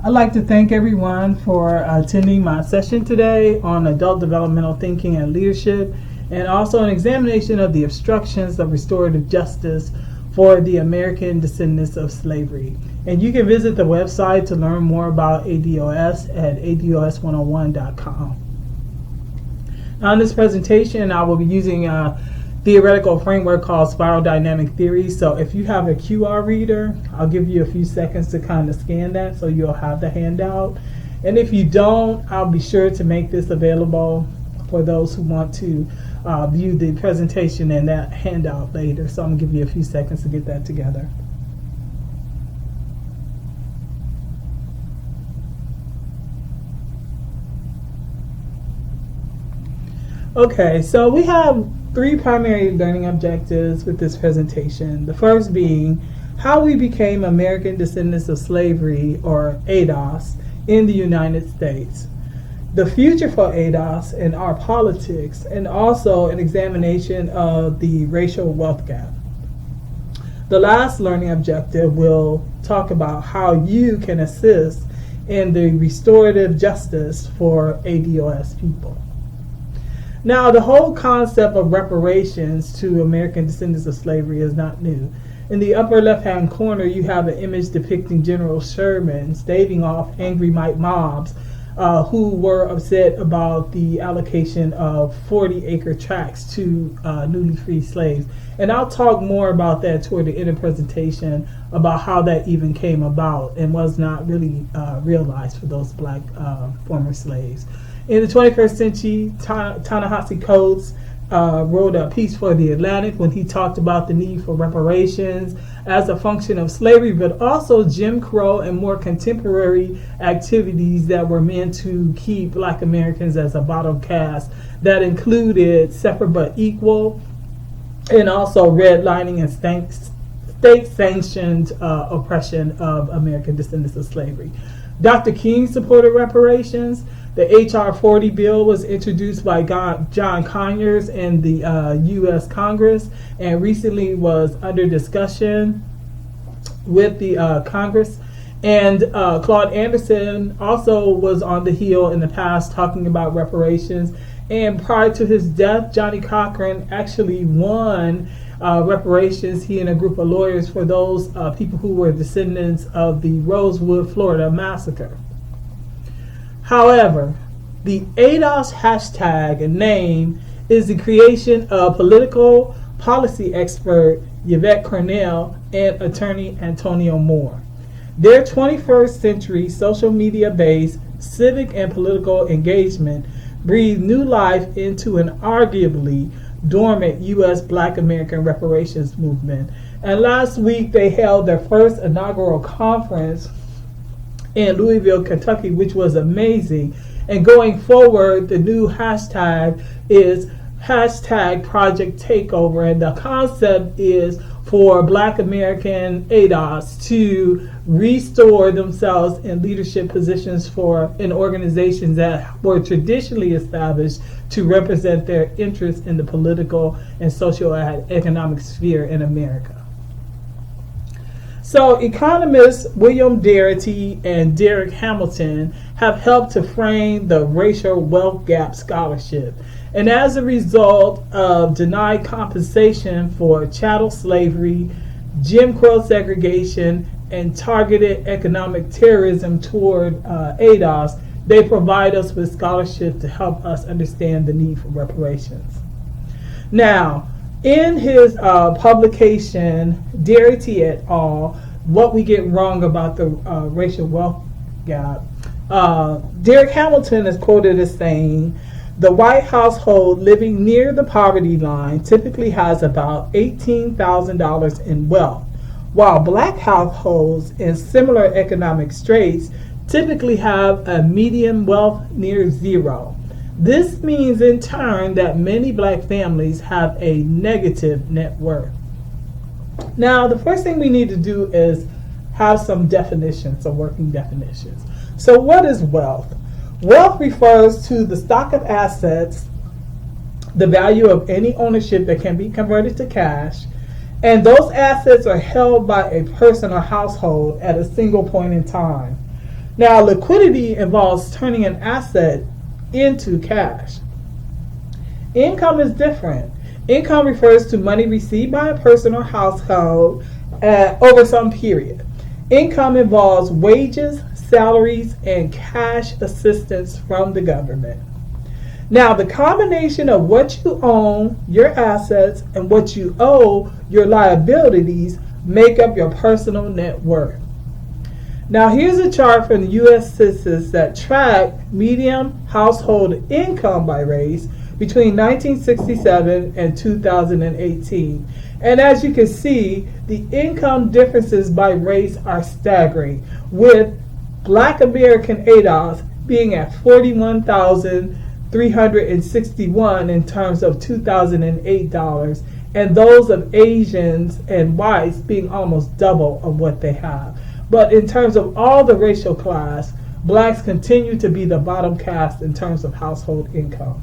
I'd like to thank everyone for attending my session today on adult developmental thinking and leadership, and also an examination of the obstructions of restorative justice for the American descendants of slavery. And you can visit the website to learn more about ADOS at ados101.com. Now, in this presentation, I will be using a theoretical framework called spiral dynamic theory. So if you have a QR reader, I'll give you a few seconds to kind of scan that so you'll have the handout. And if you don't, I'll be sure to make this available for those who want to view the presentation and that handout later. So I'm going to give you a few seconds to get that together. Okay, so we have three primary learning objectives with this presentation. The first being how we became American descendants of slavery, or ADOS, in the United States. The future for ADOS and our politics, and also an examination of the racial wealth gap. The last learning objective will talk about how you can assist in the restorative justice for ADOS people. Now, the whole concept of reparations to American descendants of slavery is not new. In the upper left-hand corner, you have an image depicting General Sherman staving off angry white mobs who were upset about the allocation of 40-acre tracts to newly freed slaves. And I'll talk more about that toward the end of the presentation, about how that even came about and was not really realized for those black former slaves. In the 21st century, Ta-Nehisi Coates wrote a piece for The Atlantic when he talked about the need for reparations as a function of slavery, but also Jim Crow and more contemporary activities that were meant to keep black Americans as a bottom caste, that included separate but equal, and also redlining and state-sanctioned oppression of American descendants of slavery. Dr. King supported reparations. The H.R. 40 bill was introduced by John Conyers in the U.S. Congress and recently was under discussion with the Congress. And Claude Anderson also was on the heel in the past talking about reparations. And prior to his death, Johnny Cochran actually won reparations, he and a group of lawyers, for those people who were descendants of the Rosewood, Florida massacre. However, the ADOS hashtag name is the creation of political policy expert Yvette Cornell and attorney Antonio Moore. Their 21st century social media-based civic and political engagement breathed new life into an arguably dormant U.S. Black American reparations movement. And last week they held their first inaugural conference in Louisville, Kentucky, which was amazing. And going forward, the new hashtag is hashtag Project Takeover. And the concept is for Black American ADOS to restore themselves in leadership positions in organizations that were traditionally established to represent their interests in the political and socio-economic sphere in America. So economists William Darity and Derek Hamilton have helped to frame the racial wealth gap scholarship. And as a result of denied compensation for chattel slavery, Jim Crow segregation, and targeted economic terrorism toward ADOS, they provide us with scholarship to help us understand the need for reparations. Now, in his publication, Darity et al., What We Get Wrong About the Racial Wealth Gap, Derek Hamilton is quoted as saying, the white household living near the poverty line typically has about $18,000 in wealth, while black households in similar economic straits typically have a median wealth near zero. This means in turn that many black families have a negative net worth. Now, the first thing we need to do is have some definitions, some working definitions. So what is wealth? Wealth refers to the stock of assets, the value of any ownership that can be converted to cash, and those assets are held by a person or household at a single point in time. Now, liquidity involves turning an asset into cash. Income is different. Income refers to money received by a person or household over some period. Income involves wages, salaries, and cash assistance from the government. Now, the combination of what you own, your assets, and what you owe, your liabilities, make up your personal net worth. Now, here's a chart from the U.S. Census that tracked median household income by race between 1967 and 2018. And as you can see, the income differences by race are staggering, with Black American ADOS being at $41,361 in terms of 2008 dollars, and those of Asians and whites being almost double of what they have. But in terms of all the racial class, blacks continue to be the bottom caste in terms of household income.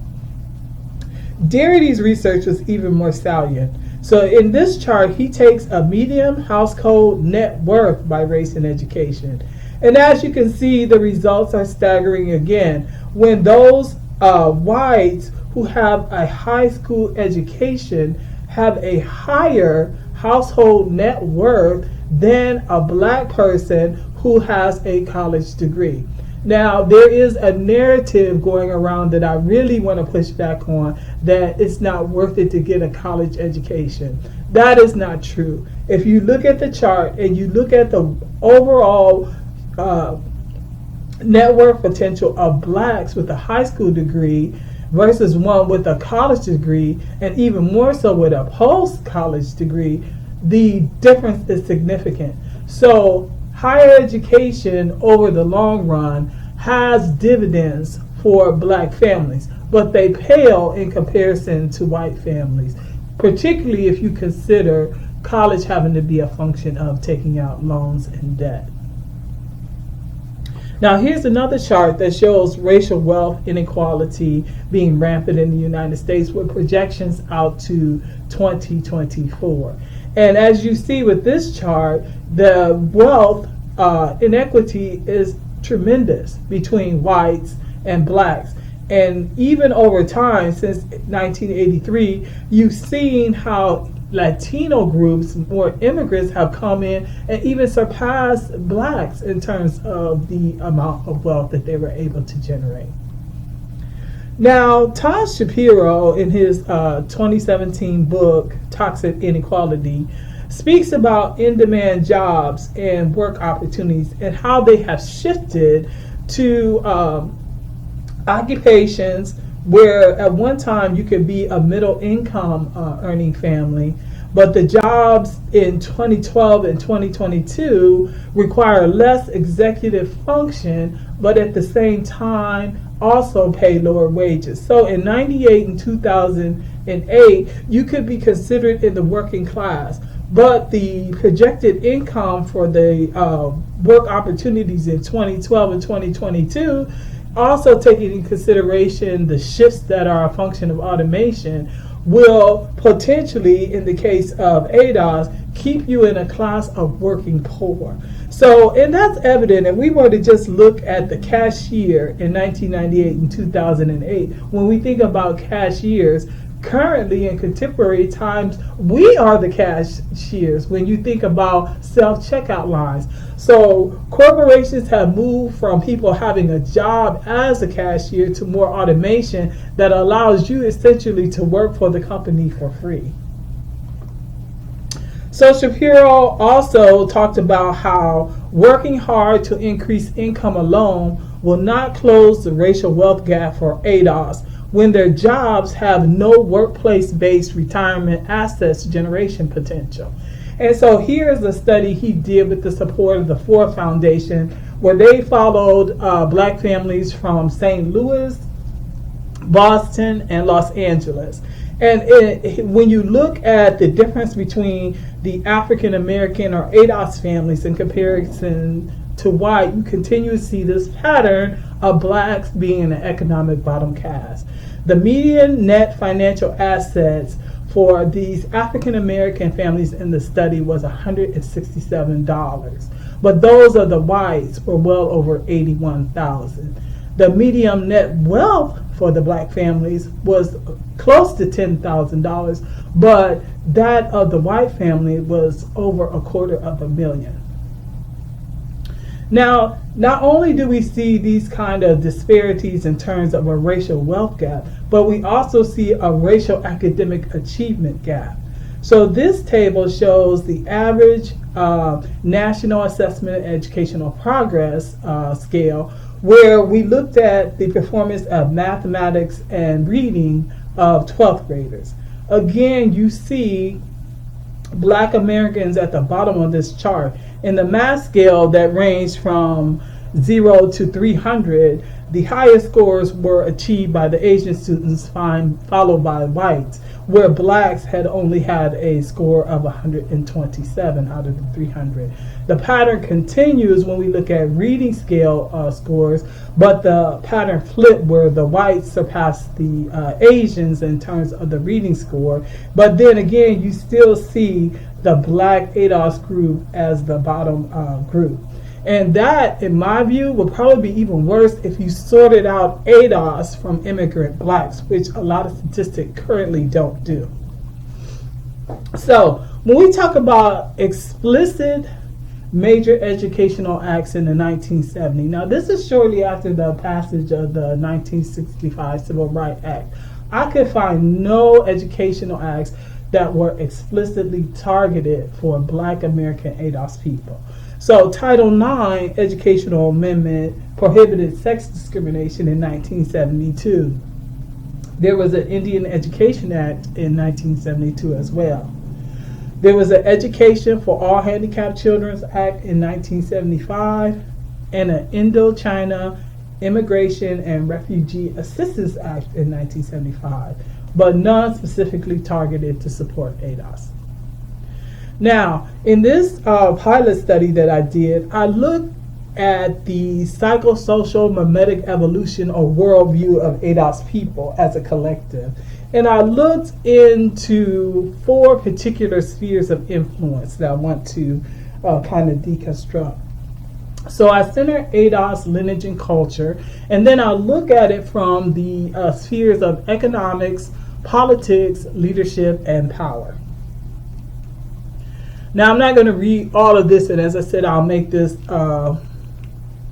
Darity's research was even more salient. So in this chart, he takes a median household net worth by race and education. And as you can see, the results are staggering again. When those whites who have a high school education have a higher household net worth than a black person who has a college degree. Now, there is a narrative going around that I really want to push back on, that it's not worth it to get a college education. That is not true. If you look at the chart and you look at the overall net worth potential of blacks with a high school degree versus one with a college degree, and even more so with a post-college degree, the difference is significant. So higher education over the long run has dividends for black families, but they pale in comparison to white families, particularly if you consider college having to be a function of taking out loans and debt. Now, here's another chart that shows racial wealth inequality being rampant in the United States with projections out to 2024. And as you see with this chart, the wealth inequity is tremendous between whites and blacks. And even over time, since 1983, you've seen how Latino groups, more immigrants, have come in and even surpassed blacks in terms of the amount of wealth that they were able to generate. Now, Todd Shapiro, in his 2017 book, Toxic Inequality, speaks about in-demand jobs and work opportunities and how they have shifted to occupations where at one time you could be a middle income earning family, but the jobs in 2012 and 2022 require less executive function, but at the same time also pay lower wages. So in 98 and 2008, you could be considered in the working class, but the projected income for the work opportunities in 2012 and 2022, also taking into consideration the shifts that are a function of automation, will potentially, in the case of ADOS, keep you in a class of working poor. So, and that's evident, and we were to just look at the cashier in 1998 and 2008. When we think about cashiers, currently in contemporary times, we are the cashiers when you think about self-checkout lines. So corporations have moved from people having a job as a cashier to more automation that allows you essentially to work for the company for free. So Shapiro also talked about how working hard to increase income alone will not close the racial wealth gap for ADOS when their jobs have no workplace-based retirement assets generation potential. And so here's a study he did with the support of the Ford Foundation, where they followed black families from St. Louis, Boston, and Los Angeles. And when you look at the difference between the African American or ADOS families in comparison to white, you continue to see this pattern of blacks being in an economic bottom caste. The median net financial assets for these African American families in the study was $167, but those of the whites were well over 81,000. The median net wealth for the black families was close to $10,000, but that of the white family was over $250,000. Now, not only do we see these kind of disparities in terms of a racial wealth gap, but we also see a racial academic achievement gap. So this table shows the average National Assessment of Educational Progress scale, where we looked at the performance of mathematics and reading of 12th graders. Again, you see black Americans at the bottom of this chart. In the math scale that ranged from 0 to 300, the highest scores were achieved by the Asian students, followed by whites, where blacks had only had a score of 127 out of the 300. The pattern continues when we look at reading scale scores, but the pattern flipped where the whites surpassed the Asians in terms of the reading score. But then again, you still see the black ADOS group as the bottom group. And that, in my view, would probably be even worse if you sorted out ADOS from immigrant blacks, which a lot of statistics currently don't do. So, when we talk about explicit major educational acts in the 1970s, now this is shortly after the passage of the 1965 Civil Rights Act. I could find no educational acts that were explicitly targeted for black American ADOS people. So Title IX Educational Amendment prohibited sex discrimination in 1972. There was an Indian Education Act in 1972 as well. There was an Education for All Handicapped Children Act in 1975 and an Indochina Immigration and Refugee Assistance Act in 1975, but none specifically targeted to support ADOS. Now, in this pilot study that I did, I looked at the psychosocial mimetic evolution or worldview of ADOS people as a collective. And I looked into 4 particular spheres of influence that I want to kind of deconstruct. So I center ADOS lineage and culture, and then I look at it from the spheres of economics, politics, leadership, and power. Now, I'm not going to read all of this, and as I said, I'll make this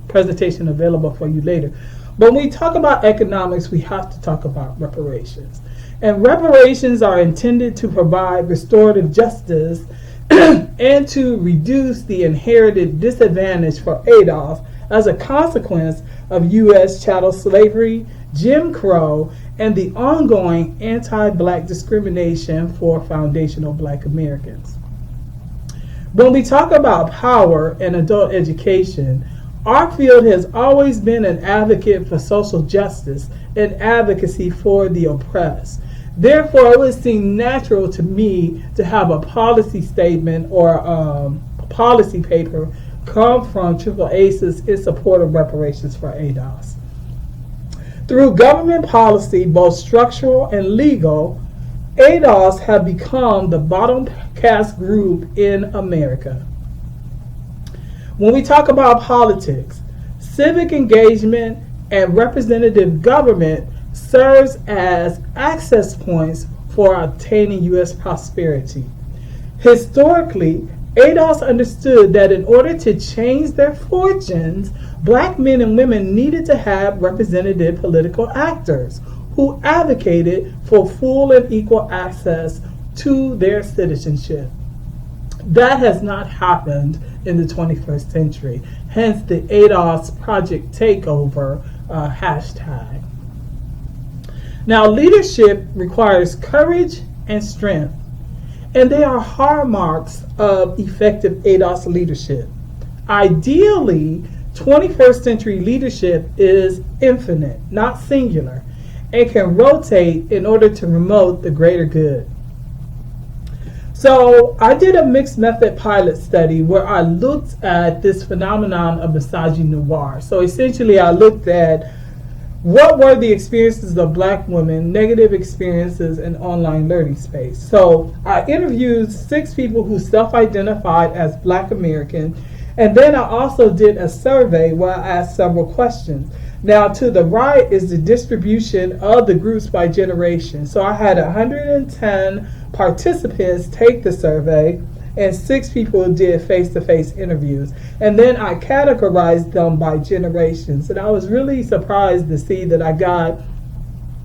presentation available for you later. But when we talk about economics, we have to talk about reparations. And reparations are intended to provide restorative justice and to reduce the inherited disadvantage for ADOS as a consequence of U.S. chattel slavery, Jim Crow, and the ongoing anti-black discrimination for foundational black Americans. When we talk about power and adult education, our field has always been an advocate for social justice and advocacy for the oppressed. Therefore, it would seem natural to me to have a policy statement or a policy paper come from AAACE in support of reparations for ADOS. Through government policy, both structural and legal, ADOS have become the bottom caste group in America. When we talk about politics, civic engagement and representative government serves as access points for obtaining U.S. prosperity. Historically, ADOS understood that in order to change their fortunes, black men and women needed to have representative political actors who advocated for full and equal access to their citizenship. That has not happened in the 21st century, hence the ADOS Project Takeover hashtag. Now, leadership requires courage and strength, and they are hallmarks of effective ADOS leadership. Ideally, 21st century leadership is infinite, not singular, and can rotate in order to promote the greater good. So I did a mixed method pilot study where I looked at this phenomenon of misogyny noir. So essentially I looked at what were the experiences of black women, negative experiences in online learning space. So I interviewed 6 people who self-identified as black American, And then I also did a survey where I asked several questions. Now, to the right is the distribution of the groups by generation. So I had 110 participants take the survey, and 6 people did face-to-face interviews. And then I categorized them by generations. And I was really surprised to see that I got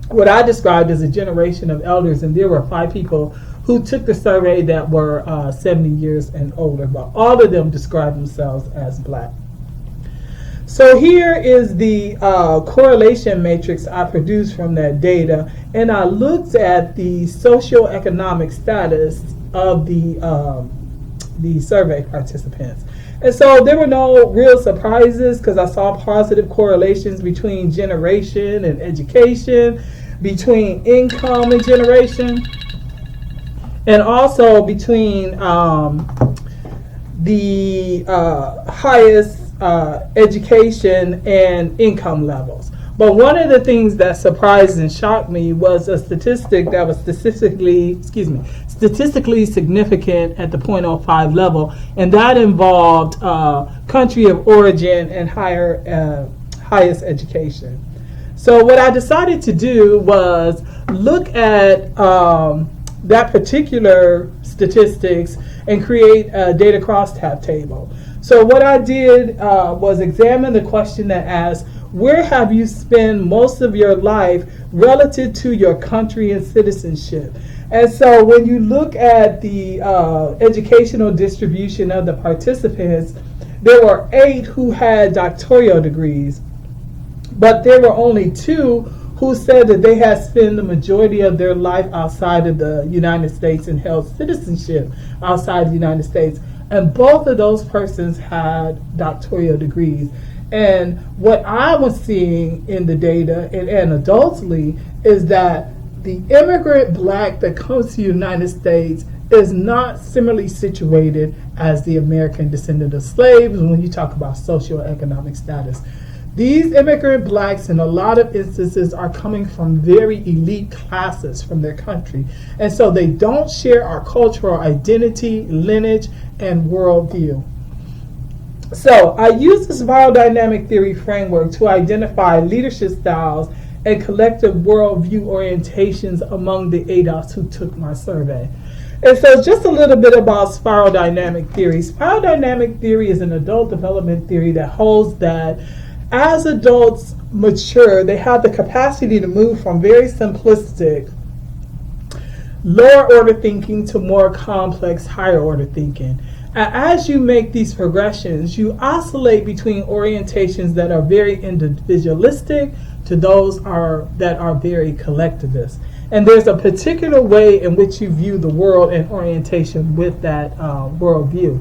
what I described as a generation of elders, and there were 5 people who took the survey that were 70 years and older, but all of them described themselves as Black. So here is the correlation matrix I produced from that data, and I looked at the socioeconomic status of the survey participants. And so there were no real surprises because I saw positive correlations between generation and education, between income and generation, and also between the highest education and income levels. But one of the things that surprised and shocked me was a statistic that was statistically significant at the 0.05 level, and that involved country of origin and highest education. So what I decided to do was look at that particular statistics and create a data crosstab table. So what I did was examine the question that asks, where have you spent most of your life relative to your country and citizenship? And so when you look at the educational distribution of the participants, there were 8 who had doctoral degrees, but there were only 2 who said that they had spent the majority of their life outside of the United States and held citizenship outside the United States. And both of those persons had doctoral degrees. And what I was seeing in the data and anecdotally is that the immigrant Black that comes to the United States is not similarly situated as the American descendant of slaves when you talk about socioeconomic status. These immigrant Blacks in a lot of instances are coming from very elite classes from their country. And so they don't share our cultural identity, lineage, and worldview. So I use this viral dynamic theory framework to identify leadership styles and collective worldview orientations among the ADOS who took my survey. And so just a little bit about spiral dynamic theory. Spiral dynamic theory is an adult development theory that holds that as adults mature, they have the capacity to move from very simplistic, lower order thinking to more complex, higher order thinking. And as you make these progressions, you oscillate between orientations that are very individualistic to those that are very collectivist. And there's a particular way in which you view the world and orientation with that worldview.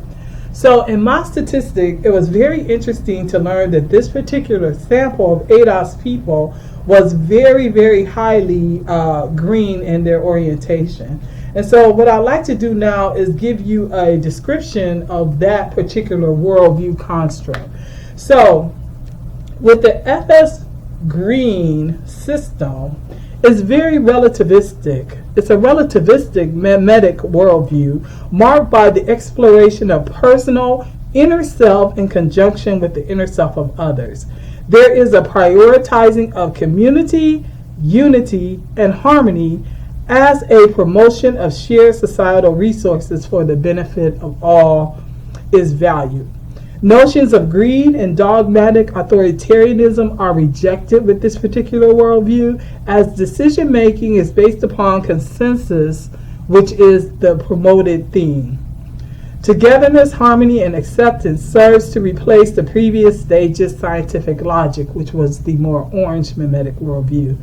So in my statistic, it was very interesting to learn that this particular sample of ADOS people was very, very highly green in their orientation. And so what I'd like to do now is give you a description of that particular worldview construct. So with the FS green system, it's very relativistic. It's a relativistic mimetic worldview marked by the exploration of personal inner self in conjunction with the inner self of others. There is a prioritizing of community, unity, and harmony as a promotion of shared societal resources for the benefit of all is valued. Notions of greed and dogmatic authoritarianism are rejected with this particular worldview, as decision making is based upon consensus, which is the promoted theme. Togetherness, harmony, and acceptance serves to replace the previous stage's scientific logic, which was the more orange mimetic worldview.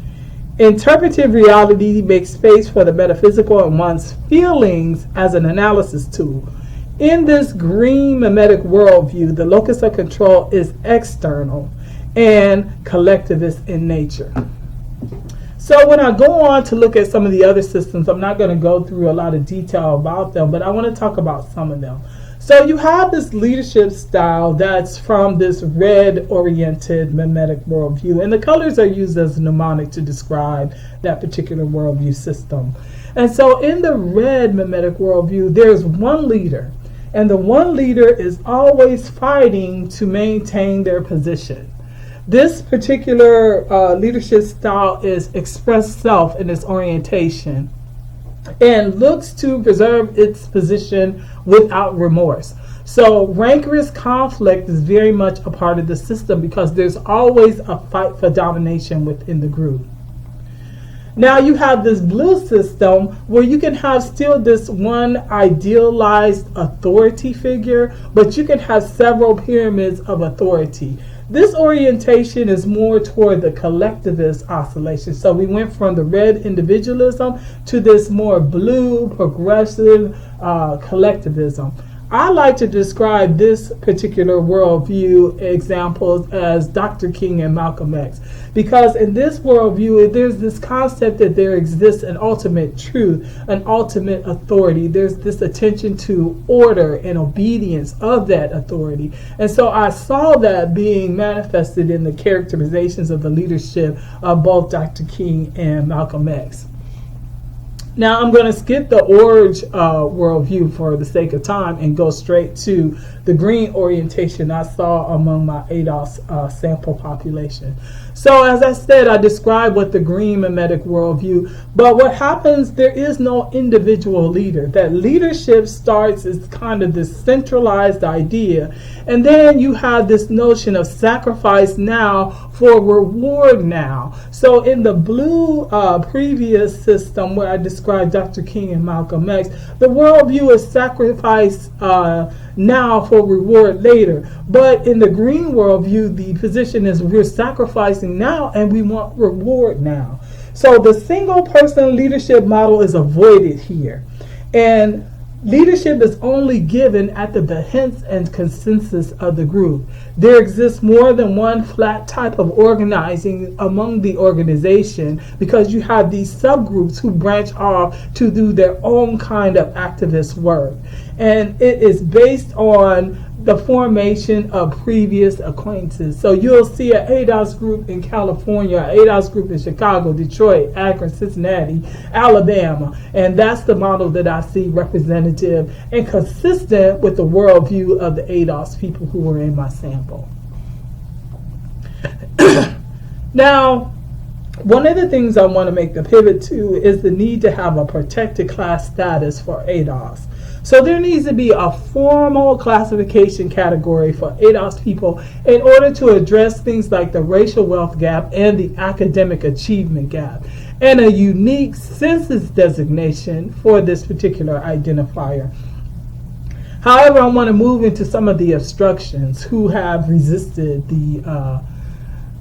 Interpretive reality makes space for the metaphysical and one's feelings as an analysis tool. In this green mimetic worldview, the locus of control is external and collectivist in nature. So when I go on to look at some of the other systems, I'm not going to go through a lot of detail about them, but I want to talk about some of them. So you have this leadership style that's from this red-oriented mimetic worldview, and the colors are used as a mnemonic to describe that particular worldview system. And so in the red mimetic worldview, there's one leader, and the one leader is always fighting to maintain their position. This particular leadership style is express self in its orientation and looks to preserve its position without remorse. So rancorous conflict is very much a part of the system because there's always a fight for domination within the group. Now you have this blue system where you can have still this one idealized authority figure, but you can have several pyramids of authority. This orientation is more toward the collectivist oscillation. So we went from the red individualism to this more blue progressive collectivism. I like to describe this particular worldview examples as Dr. King and Malcolm X, because in this worldview there's this concept that there exists an ultimate truth, an ultimate authority. There's this attention to order and obedience of that authority. And so I saw that being manifested in the characterizations of the leadership of both Dr. King and Malcolm X. Now I'm going to skip the orange worldview for the sake of time and go straight to the green orientation I saw among my ADOS sample population. So as I said, I described what the green mimetic worldview, but what happens, there is no individual leader. That leadership starts as kind of this centralized idea, and then you have this notion of sacrifice now for reward now. So in the blue previous system where I described Dr. King and Malcolm X, the worldview is sacrifice now for reward later. But in the green worldview, the position is we're sacrificing now and we want reward now. So the single person leadership model is avoided here. And leadership is only given at the behest and consensus of the group. There exists more than one flat type of organizing among the organization because you have these subgroups who branch off to do their own kind of activist work. And it is based on the formation of previous acquaintances. So you'll see an ADOS group in California, an ADOS group in Chicago, Detroit, Akron, Cincinnati, Alabama. And that's the model that I see representative and consistent with the worldview of the ADOS people who were in my sample. Now, one of the things I want to make the pivot to is the need to have a protected class status for ADOS. So there needs to be a formal classification category for ADOS people in order to address things like the racial wealth gap and the academic achievement gap, and a unique census designation for this particular identifier. However, I want to move into some of the obstructions who have resisted the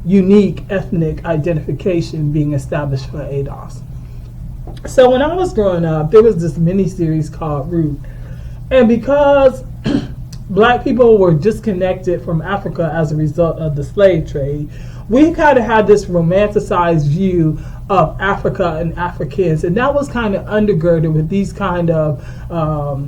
unique ethnic identification being established for ADOS. So when I was growing up, there was this mini-series called Root. And because black people were disconnected from Africa as a result of the slave trade, we kind of had this romanticized view of Africa and Africans. And that was kind of undergirded with these kind of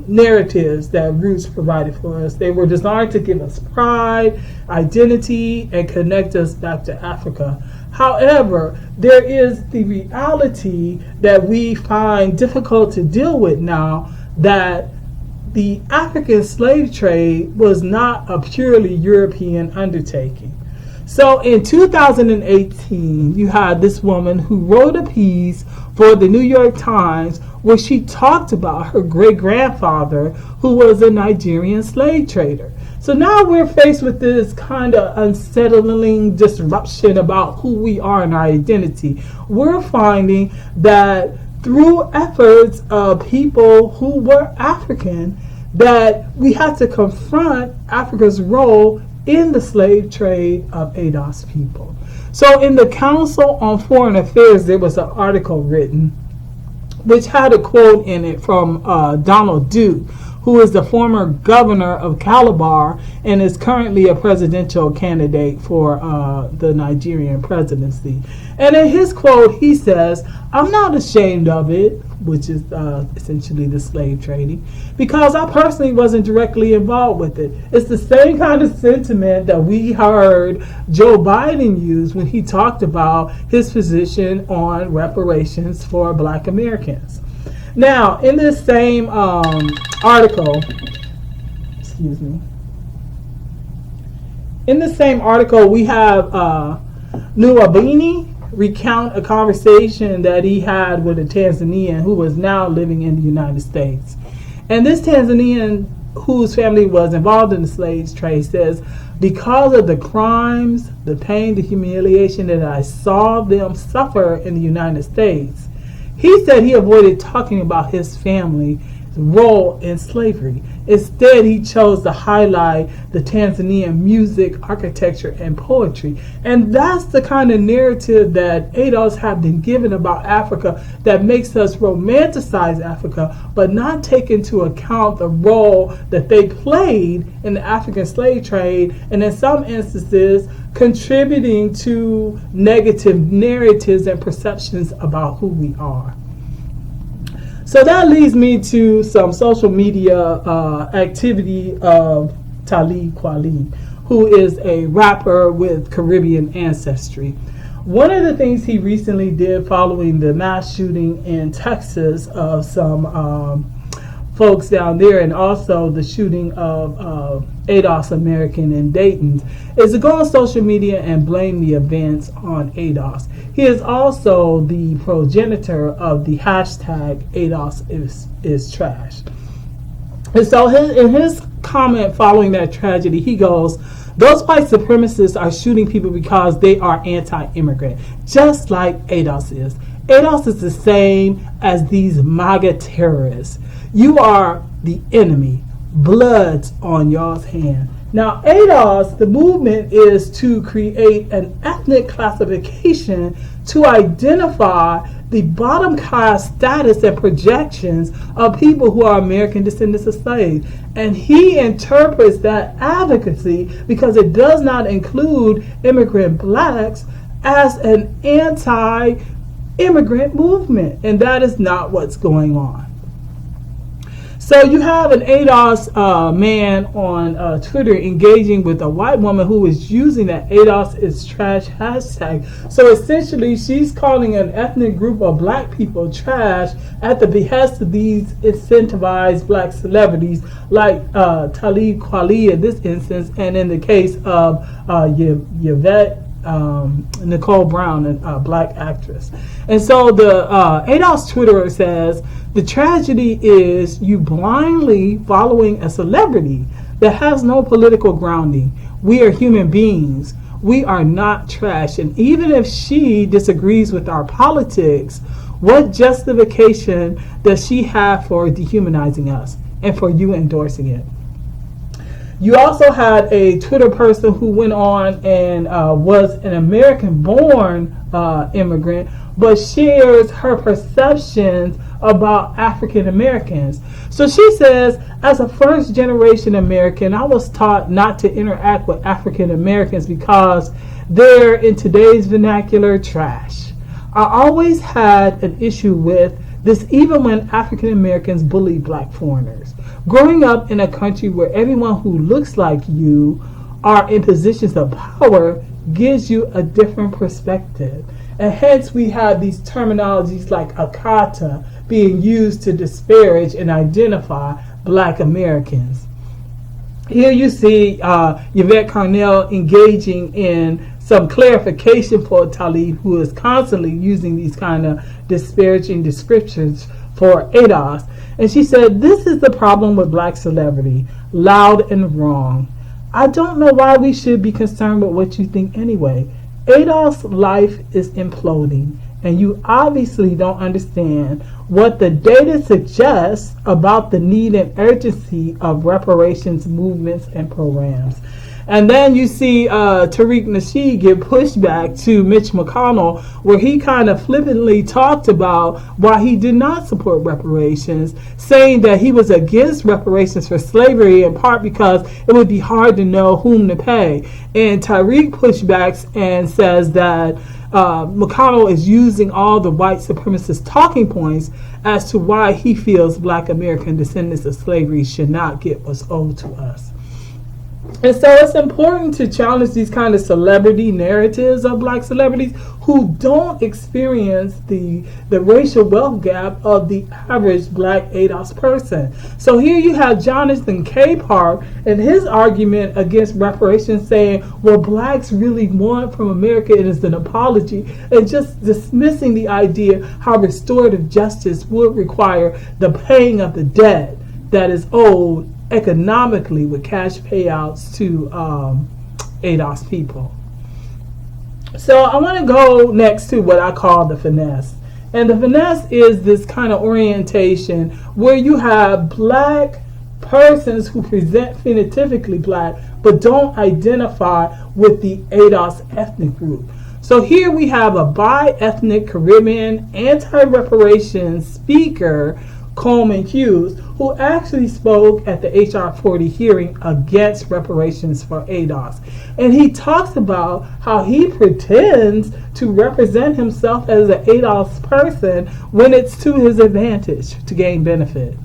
narratives that Roots provided for us. They were designed to give us pride, identity, and connect us back to Africa. However, there is the reality that we find difficult to deal with now, that the African slave trade was not a purely European undertaking. So in 2018, you had this woman who wrote a piece for the New York Times where she talked about her great-grandfather who was a Nigerian slave trader. So now we're faced with this kind of unsettling disruption about who we are and our identity. We're finding that through efforts of people who were African, that we had to confront Africa's role in the slave trade of ADOS people. So in the Council on Foreign Affairs, there was an article written which had a quote in it from Donald Duke, who is the former governor of Calabar and is currently a presidential candidate for the Nigerian presidency. And in his quote, he says, "I'm not ashamed of it," which is essentially the slave trading, "because I personally wasn't directly involved with it." It's the same kind of sentiment that we heard Joe Biden use when he talked about his position on reparations for Black Americans. Now, in this same article, Excuse me. In the same article, we have Nuabini recount a conversation that he had with a Tanzanian who was now living in the United States. And this Tanzanian, whose family was involved in the slave trade, says, because of the crimes, the pain, the humiliation that I saw them suffer in the United States, he said he avoided talking about his family's role in slavery. Instead, he chose to highlight the Tanzanian music, architecture, and poetry. And that's the kind of narrative that AAACE have been given about Africa that makes us romanticize Africa, but not take into account the role that they played in the African slave trade, and in some instances, contributing to negative narratives and perceptions about who we are. So that leads me to some social media activity of Talib Kweli, who is a rapper with Caribbean ancestry. One of the things he recently did following the mass shooting in Texas of some folks down there, and also the shooting of AAACE American in Dayton, is to go on social media and blame the events on AAACE. He is also the progenitor of the hashtag AAACE is trash. And so in his comment following that tragedy, he goes, those white supremacists are shooting people because they are anti-immigrant, just like AAACE is. AAACE is the same as these MAGA terrorists. You are the enemy. Blood's on y'all's hand. Now, AAACE, the movement, is to create an ethnic classification to identify the bottom class status and projections of people who are American descendants of slaves. And he interprets that advocacy, because it does not include immigrant blacks, as an anti-immigrant movement. And that is not what's going on. So you have an AAACE man on Twitter engaging with a white woman who is using that AAACE is trash hashtag. So essentially, she's calling an ethnic group of black people trash at the behest of these incentivized black celebrities like Talib Kweli in this instance, and in the case of Yvette Nicole Brown, a black actress. And so the AAACE Twitterer says, the tragedy is you blindly following a celebrity that has no political grounding. We are human beings. We are not trash. And even if she disagrees with our politics, what justification does she have for dehumanizing us and for you endorsing it? You also had a Twitter person who went on and was an American-born immigrant, but shares her perceptions about African Americans. So she says, as a first-generation American, I was taught not to interact with African Americans because they're, in today's vernacular, trash. I always had an issue with this, even when African Americans bully black foreigners. Growing up in a country where everyone who looks like you are in positions of power gives you a different perspective. And hence we have these terminologies like Akata being used to disparage and identify black Americans. Here you see Yvette Carnell engaging in some clarification for Talib, who is constantly using these kind of disparaging descriptions for AAACE. And she said, this is the problem with black celebrity, loud and wrong. I don't know why we should be concerned with what you think anyway. AAACE's life is imploding, and you obviously don't understand what the data suggests about the need and urgency of reparations movements and programs. And then you see Tariq Nasheed give pushback to Mitch McConnell, where he kind of flippantly talked about why he did not support reparations, saying that he was against reparations for slavery in part because it would be hard to know whom to pay. And Tariq pushbacks and says that McConnell is using all the white supremacist talking points as to why he feels black American descendants of slavery should not get what's owed to us. And so it's important to challenge these kind of celebrity narratives of black celebrities who don't experience the racial wealth gap of the average black ADOS person. So here you have Jonathan Capehart and his argument against reparations, saying, what blacks really want from America is an apology, and just dismissing the idea how restorative justice would require the paying of the debt that is owed economically with cash payouts to ADOS people. So I want to go next to what I call the finesse. And the finesse is this kind of orientation where you have black persons who present phenotypically black but don't identify with the ADOS ethnic group. So here we have a bi-ethnic Caribbean anti-reparations speaker, Coleman Hughes, who actually spoke at the HR 40 hearing against reparations for ADOS. And he talks about how he pretends to represent himself as an ADOS person when it's to his advantage to gain benefit.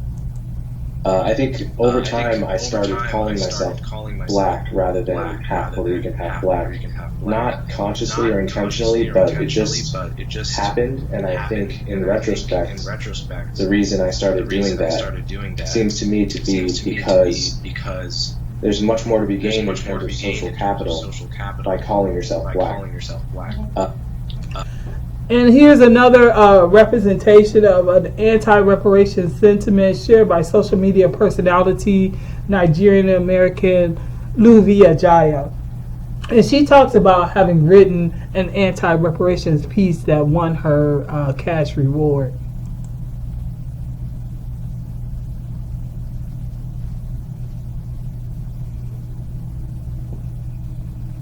I think over time I started calling myself black rather than half Puerto Rican, half black. Not consciously or intentionally, but it just happened, and I think in retrospect, the reason I started doing that seems to me to be because there's much more to be gained in terms of social capital by calling yourself black. And here's another representation of an anti-reparation sentiment shared by social media personality Nigerian-American Luvia Jaya. And she talks about having written an anti-reparations piece that won her cash reward.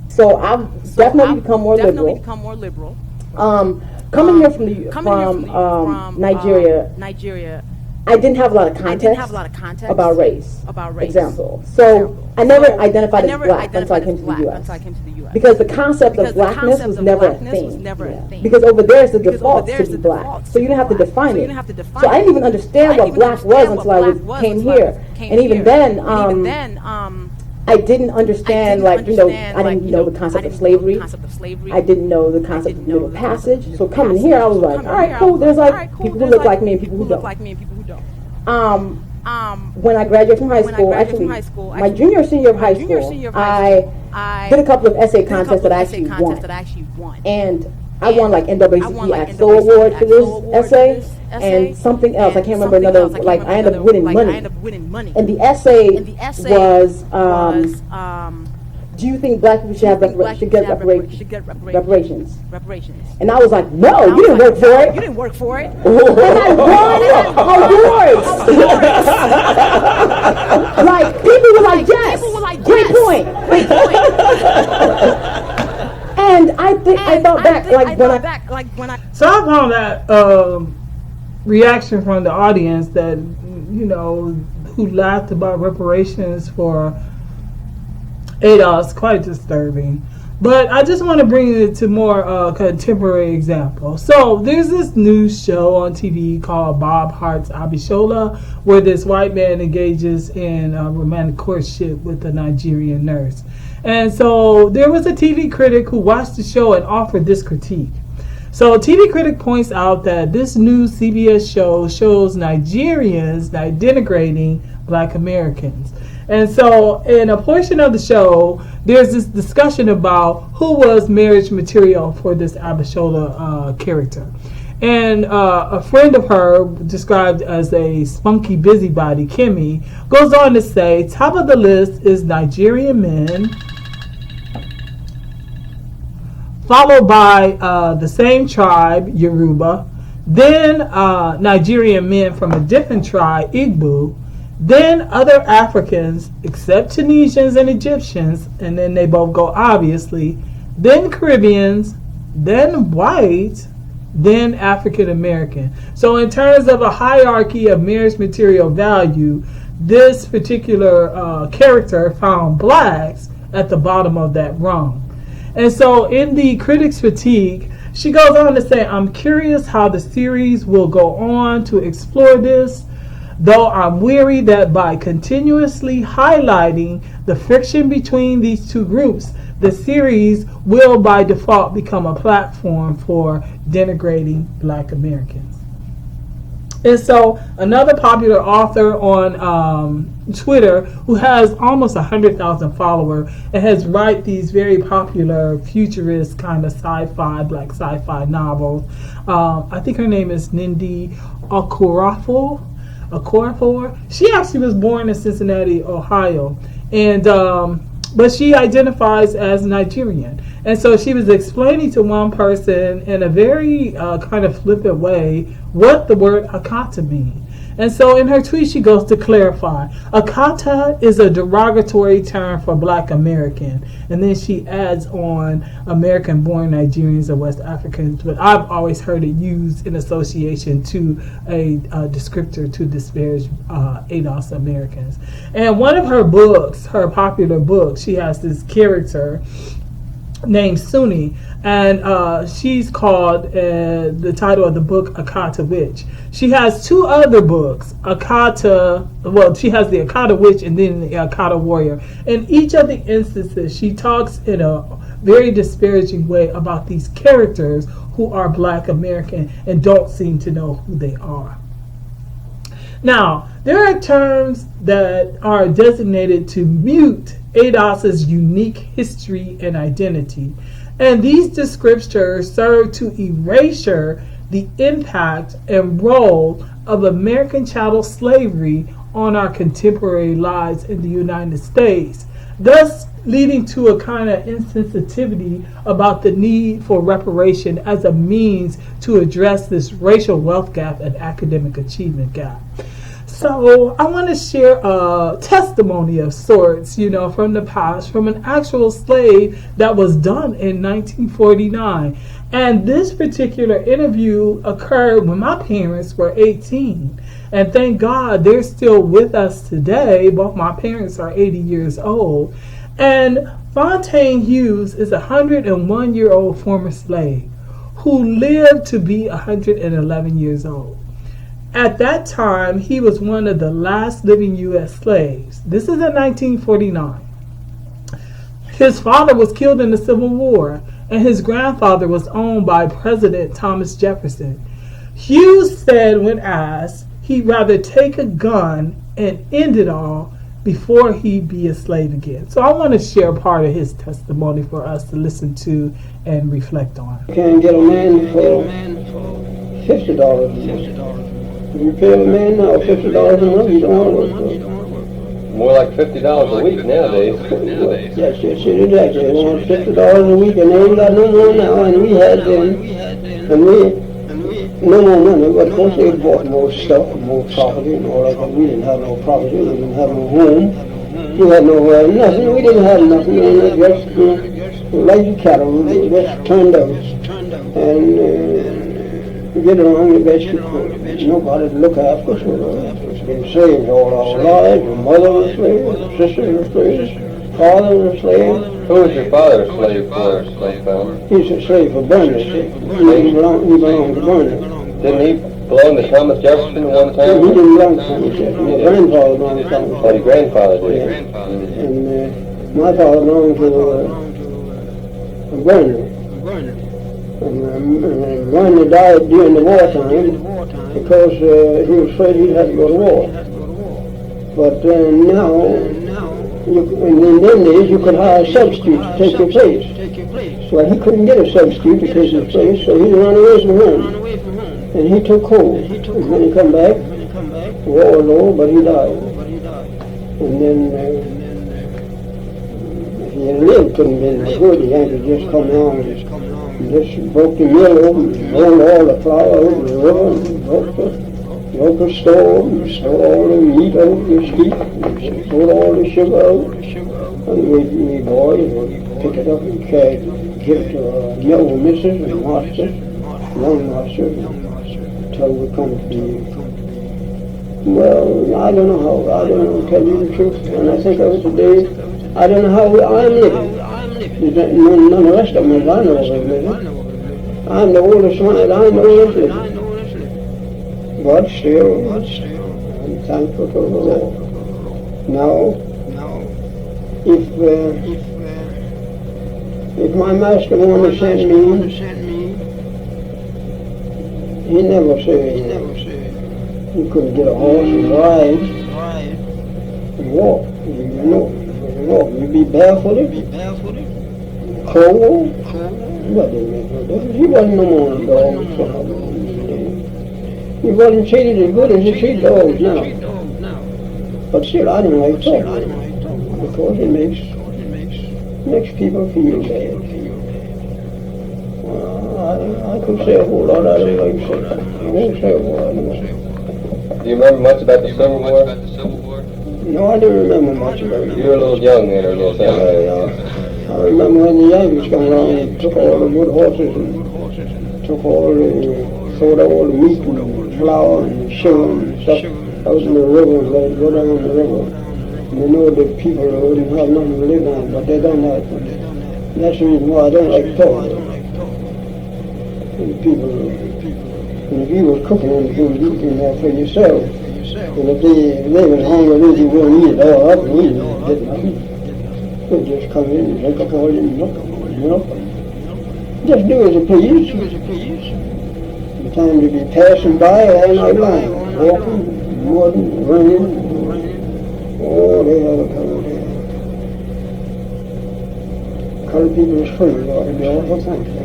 So I've definitely become more liberal. Coming here from Nigeria, I didn't have a lot of context about race. Example. So I never identified as black until I came to the U.S. Because the concept of blackness was never a thing. Because over there it's the default to be black. So you didn't have to define it. So I didn't even understand what black was until I came here. And even then, I didn't understand, I didn't know the concept of slavery. I didn't know the concept of middle passage. So coming here, I was like, all right, cool. There's people who look like me and people who don't. When I graduated from high school, actually, my junior or senior of high school, I did a couple of essay contests that I actually won. And I won NAACE AXO award for this essay and something else. I can't remember another. I ended up winning money. And the essay was, do you think black people should get reparations? And I was like, no, you didn't work for it. And I won awards. People were like, yes, great point. And I thought back, So I found that reaction from the audience that, who laughed about reparations for ADOS quite disturbing. But I just want to bring it to more contemporary example. So there's this news show on TV called Bob Hart's Abishola, where this white man engages in romantic courtship with a Nigerian nurse. And so there was a TV critic who watched the show and offered this critique. So TV critic points out that this new CBS show shows Nigerians denigrating black Americans. And so in a portion of the show, there's this discussion about who was marriage material for this Abishola character. And a friend of her, described as a spunky busybody, Kimmy, goes on to say, top of the list is Nigerian men, followed by the same tribe, Yoruba, then Nigerian men from a different tribe, Igbo, then other Africans, except Tunisians and Egyptians, and then they both go obviously, then Caribbeans, then white, then African American. So in terms of a hierarchy of marriage material value, this particular character found blacks at the bottom of that rung. And so in the critic's critique, she goes on to say, I'm curious how the series will go on to explore this. though I'm weary that by continuously highlighting the friction between these two groups, the series will by default become a platform for denigrating Black Americans. And so another popular author on Twitter who has almost 100,000 followers and has write these very popular futurist kind of sci-fi, black sci-fi novels. I think her name is Nindi Okorafor. She actually was born in Cincinnati, Ohio, and but she identifies as Nigerian. And so she was explaining to one person in a very kind of flippant way what the word Akata means. And so in her tweet, she goes to clarify, Akata is a derogatory term for Black American. And then she adds on American-born Nigerians or West Africans, but I've always heard it used in association to a descriptor to disparage ADOS Americans. And one of her books, her popular book, she has this character named Sunni, and she's called, the title of the book, Akata Witch. She has two other books, she has the Akata Witch and then the Akata Warrior. In each of the instances, she talks in a very disparaging way about these characters who are Black American and don't seem to know who they are. Now, there are terms that are designated to mute ADOS's unique history and identity, and these descriptors serve to erasure the impact and role of American chattel slavery on our contemporary lives in the United States, thus leading to a kind of insensitivity about the need for reparation as a means to address this racial wealth gap and academic achievement gap. So I want to share a testimony of sorts, from the past, from an actual slave that was done in 1949. And this particular interview occurred when my parents were 18. And thank God they're still with us today. Both my parents are 80 years old. And Fontaine Hughes is a 101-year-old former slave who lived to be 111 years old. At that time, he was one of the last living U.S. slaves. This is in 1949. His father was killed in the Civil War, and his grandfather was owned by President Thomas Jefferson. Hughes said when asked, he'd rather take a gun and end it all before he'd be a slave again. So I want to share part of his testimony for us to listen to and reflect on. Can't get a man for $50. You pay a man now $50 a month, you don't want to work for it. More like $50 a week nowadays. Yes, exactly. They want $50 a week, and they ain't got no more now, and we had them, and we, no more money, but of course they bought more stuff, more property, and all that, but we didn't have no property, we didn't have no home, we had no nothing, we didn't have nothing, and just like the cattle, we just turned out, and get along the best you could. Nobody to look after us. We've been slaves all our lives. Your mother was a slave, your sister was a slave, father was a slave. Who was your father a slave for, Slave? He's a slave for Burnley. He belonged to Burnley. Didn't he belong to Thomas Jefferson at one time? He didn't belong to Thomas Jefferson. My grandfather belonged to Thomas Jefferson. But your grandfather did. Yeah. And my father belonged to Burnley. And Burnley died during the wartime because he was afraid he'd have to go to war. But now, in them days, you could hire a substitute to take your place. Well, he couldn't get a substitute to take his place, so he ran away from home. And he took hold. And when he come back, the war was over, but he died. And then, if he had lived, couldn't have been good. The Yankees just come down and just broke the mill open, rolled all the flour over the river, and broke the store, and stole all the meat out of the steep, and stole all the sugar out. And we boys would pick it up and give it to mill missus and master, young master, until we come to the... Well, I don't know how, I don't know, to tell you the truth. When I think of it today, I don't know how I'm living. None of the rest of them as I know are living. I'm the oldest one that I know is living. But still, thankful to the Lord. Now, if my master wanted to send me, he never said you couldn't get a horse and ride and walk. You'd be barefooted, cold, but he wasn't no more a dog. He wasn't treated as good as he treats dogs now. But still, I don't like talking because it makes people feel bad. I could say a whole lot I don't like to say. I won't say a whole lot more. Do you remember much about the Civil War? No, I don't remember much about it. You were a little young then, I guess. I remember when the Yankees come along and took all the good horses and sold all the meat and flour and sugar and stuff out in the river and let it go down the river. And they know that people wouldn't have nothing to live on, but they done that. That's the reason why I don't like talking. And if you was cooking anything, you can have for yourself. And if they was hungry, you wouldn't eat it all up and eat it, get nothing. They just come in and drink up all the milk. Just do as you please. The time to be passing by all night long, walking, mudding, running. Oh, they have a color there. Colored people is free, Lord, they all for thankful.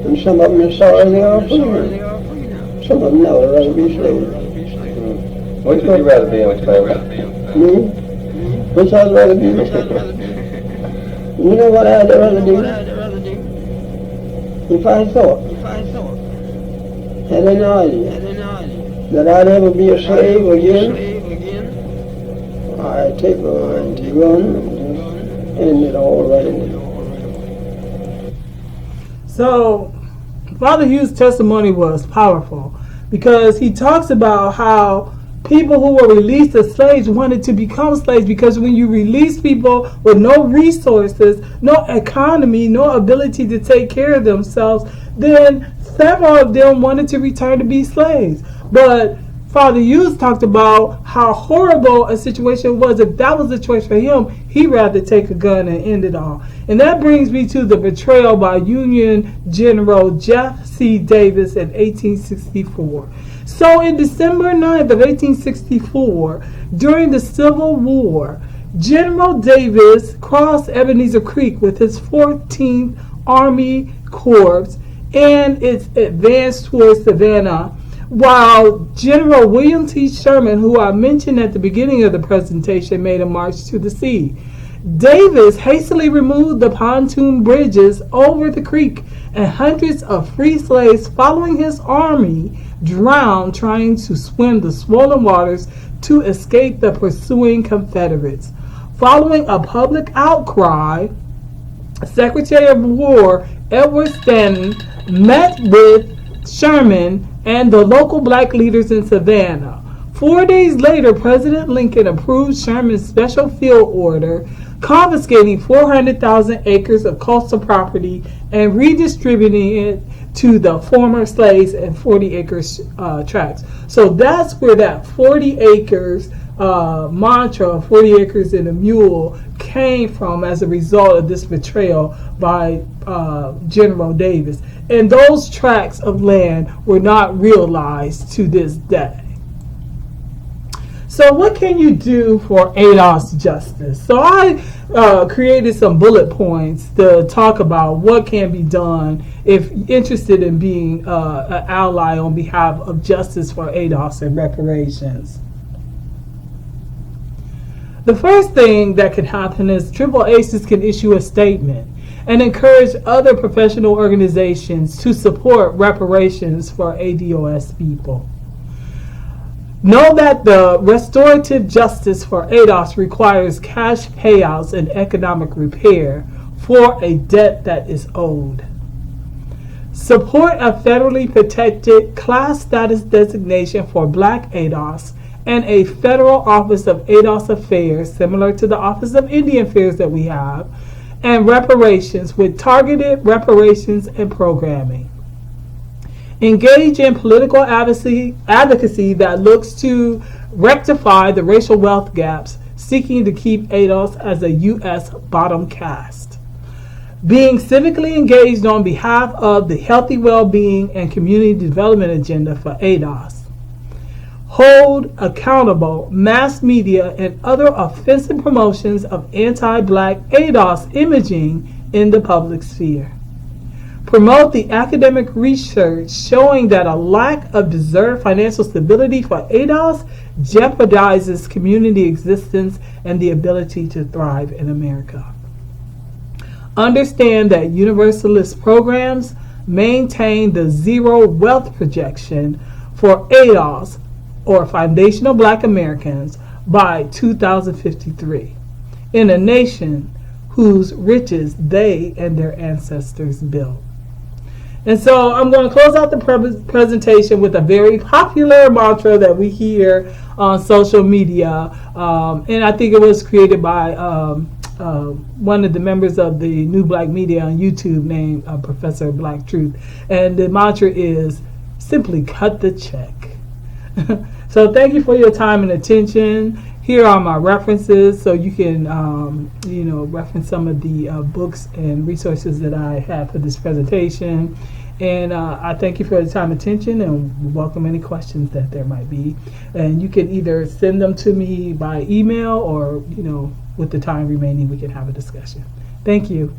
And some of them are sorry they are free now. Some of them now would rather be slaves. Which would you rather be in, Claire? Me? Which I'd rather be? You know what I'd rather do? If I thought, had an idea, that I'd ever be a slave again, I'd take a gun and end it all right away. So, Father Hugh's testimony was powerful because he talks about how people who were released as slaves wanted to become slaves, because when you release people with no resources, no economy, no ability to take care of themselves, then several of them wanted to return to be slaves. But Father Hughes talked about how horrible a situation was. If that was the choice for him, he'd rather take a gun and end it all. And that brings me to the betrayal by Union General Jeff C. Davis in 1864. So in December 9th of 1864, during the Civil War, General Davis crossed Ebenezer Creek with his 14th Army Corps and its advance towards Savannah, while General William T. Sherman, who I mentioned at the beginning of the presentation, made a march to the sea. Davis hastily removed the pontoon bridges over the creek, and hundreds of free slaves following his army drowned trying to swim the swollen waters to escape the pursuing Confederates. Following a public outcry, Secretary of War Edward Stanton met with Sherman and the local black leaders in Savannah. 4 days later, President Lincoln approved Sherman's special field order confiscating 400,000 acres of coastal property and redistributing it to the former slaves in 40 acres tracts. So that's where that 40 acres mantra, 40 acres in a mule, came from as a result of this betrayal by General Davis. And those tracts of land were not realized to this day. So what can you do for AAACE justice? So I created some bullet points to talk about what can be done if interested in being an ally on behalf of justice for AAACE and reparations. The first thing that can happen is AAACE can issue a statement and encourage other professional organizations to support reparations for ADOS people. Know that the restorative justice for ADOS requires cash payouts and economic repair for a debt that is owed. Support a federally protected class status designation for Black ADOS and a federal Office of ADOS Affairs, similar to the Office of Indian Affairs that we have, and reparations with targeted reparations and programming. Engage in political advocacy that looks to rectify the racial wealth gaps, seeking to keep ADOS as a U.S. bottom caste. Being civically engaged on behalf of the healthy well-being and community development agenda for ADOS. Hold accountable mass media and other offensive promotions of anti-black ADOS imaging in the public sphere. Promote the academic research showing that a lack of deserved financial stability for ADOS jeopardizes community existence and the ability to thrive in America. Understand that universalist programs maintain the zero wealth projection for ADOS, or foundational black Americans, by 2053, in a nation whose riches they and their ancestors built. And so I'm going to close out the presentation with a very popular mantra that we hear on social media. And I think it was created by one of the members of the New Black Media on YouTube named Professor Black Truth. And the mantra is simply cut the check. So thank you for your time and attention. Here are my references, so you can, reference some of the books and resources that I have for this presentation. And I thank you for your time and attention, and welcome any questions that there might be. And you can either send them to me by email, or, with the time remaining, we can have a discussion. Thank you.